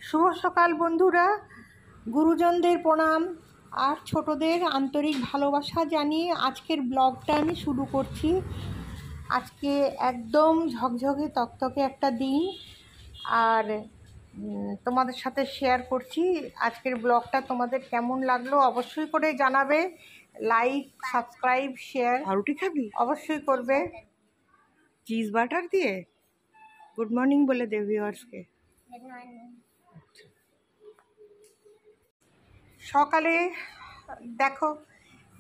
শুভ সকাল বন্ধুরা, গুরুজনদের প্রণাম আর ছোটদের আন্তরিক ভালোবাসা জানিয়ে আজকের ব্লগটা আমি শুরু করছি। আজকে একদম ঝকঝকে তকতকে একটা দিন, আর তোমাদের সাথে শেয়ার করছি। আজকের ব্লগটা তোমাদের কেমন লাগলো অবশ্যই করে জানাবে। Like, subscribe, share. আর রুটি খাবি অবশ্যই করবে চিজ বাটার দিয়ে। গুড মর্নিং বলে দে ভিউয়ার্সকে। সকালে দেখো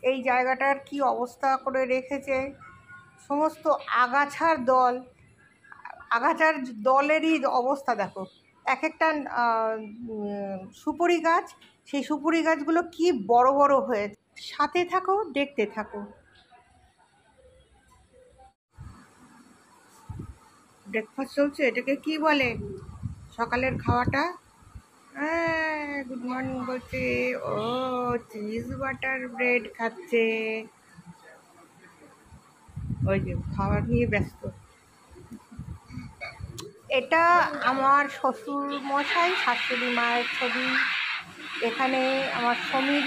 এই জায়গাটার কি অবস্থা করে রেখেছে। সমস্ত আগাছার দলেরই অবস্থা দেখো। এক একটা সুপুরি গাছ, সেই সুপুরি গাছগুলো কি বড় বড় হয়েছে। সাথে থাকো, দেখতে থাকো। ব্রেকফাস্ট চলছে, এটাকে কি বলে সকালের খাওয়াটা? হ্যাঁ, গুড মর্নিং বলছে। ও চিজ বাটার ব্রেড খাচ্ছে। ওই যে খাবার নিয়ে ব্যস্ত। এটা আমার শ্বশুর মশাই শাশুড়ি মায়ের ছবি। এখানে আমার সমীর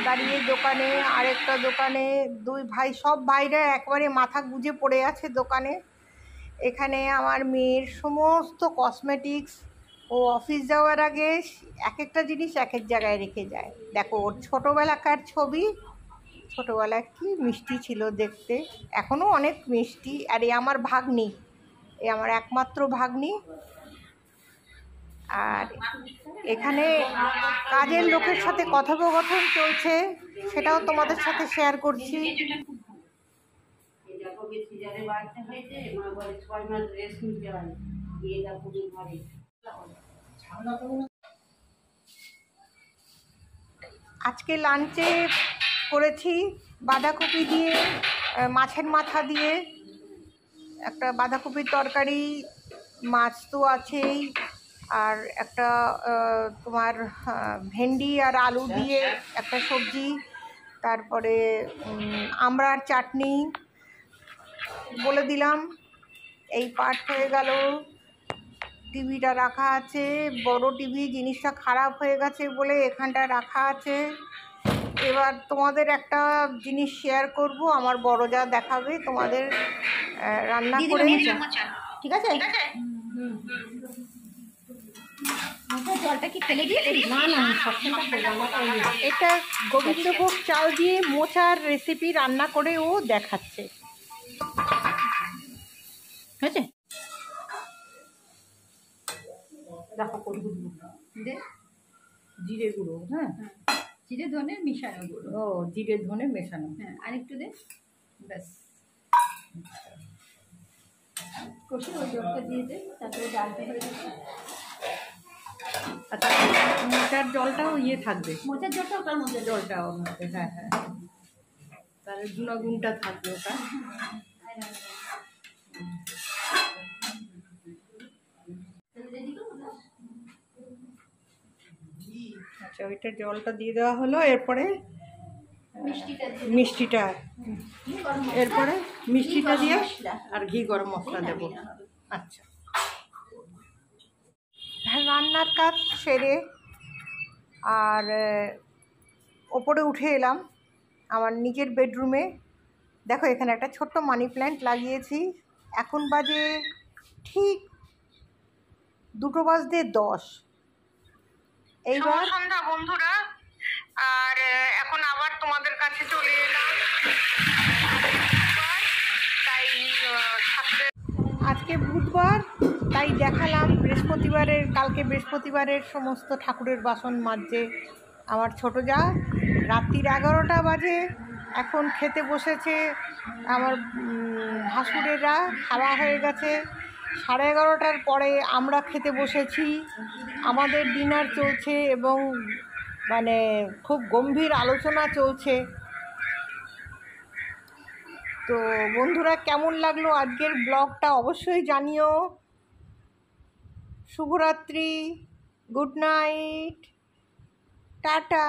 দাঁড়িয়ে দোকানে, আরেকটা দোকানে দুই ভাই, সব ভাইরা একবারে মাথা গুঁজে পড়ে আছে দোকানে। এখানে আমার মেয়ের সমস্ত কসমেটিক্স, ও অফিস যাওয়ার আগে এক একটা জিনিস এক এক জায়গায় রেখে যায়। দেখো ওর ছোটোবেলাকার ছবি, ছোটোবেলায় কি মিষ্টি ছিল দেখতে, এখনও অনেক মিষ্টি। আর এ আমার ভাগ্নি, এ আমার একমাত্র ভাগ্নি। আর এখানে কাজের লোকের সাথে কথোপকথন চলছে, সেটাও তোমাদের সাথে শেয়ার করছি। আজকে লাঞ্চে করেছি বাঁধাকপি দিয়ে, মাছের মাথা দিয়ে একটা বাঁধাকপির তরকারি, মাছ তো আছেই, আর একটা তোমার ভেন্ডি আর আলু দিয়ে একটা সবজি, তারপরে আমড়ার চাটনি। বলে দিলাম এই পার্ট হয়ে গেল। টিভিটা রাখা আছে, বড় টিভি, জিনিসটা খারাপ হয়ে গেছে বলে এখানটা রাখা আছে। এবার তোমাদের একটা জিনিস শেয়ার করব, আমার বড় যা দেখাবে তোমাদের রান্না করে। ঠিক আছে? জলটা কি ফেলে দিয়েছি? না, এটা গোবিন্দভোগ চাল দিয়ে মোচার রেসিপি রান্না করে ও দেখাচ্ছে। হয়েছে? দেখো দে জিরে গুঁড়ো। হ্যাঁ, জিরে ধনে মেশানো গুঁড়ো। ও, জিরে ধনে মেশানো। হ্যাঁ, আরেকটু দে, ব্যাস। কষে ওই জলটা দিয়ে দে, তারপরে ডালটা হয়ে যাবে। আচ্ছা, মোচার জলটাও ইয়ে থাকবে? মোচার জলটা ওটার মধ্যে, জলটাও মধ্যে। হ্যাঁ হ্যাঁ, তাহলে গুণাগুণটা থাকবে ওটা। আচ্ছা, ওইটা জলটা দিয়ে দেওয়া হলো। এরপরে মিষ্টিটা এরপরে মিষ্টিটা দিয়ে আর ঘি গরম মশলা দেব। আচ্ছা, রান্নার কাজ সেরে আর ওপরে উঠে এলাম আমার নিজের বেডরুমে। দেখো এখানে একটা ছোট্ট মানি প্ল্যান্ট লাগিয়েছি। এখন বাজে ঠিক 2:10। এইবার সন্ধ্যা বন্ধুরা, আর এখন আবার তোমাদের কাছে চলে এলাম। তাই আজকে বুধবার, তাই দেখালাম কালকে বৃহস্পতিবারের সমস্ত ঠাকুরের বাসন মাজছে আমার ছোটো যা। রাত্রির 11টা বাজে, এখন খেতে বসেছে আমার ভাসুরেরা। খাওয়া হয়ে গেছে 11:30টার পরে, আমরা খেতে বসেছি। আমাদের ডিনার চলছে এবং মানে খুব গম্ভীর আলোচনা চলছে। তো বন্ধুরা, কেমন লাগলো আজকের ব্লগটা অবশ্যই জানিও। শুভরাত্রি, গুড নাইট, টাটা।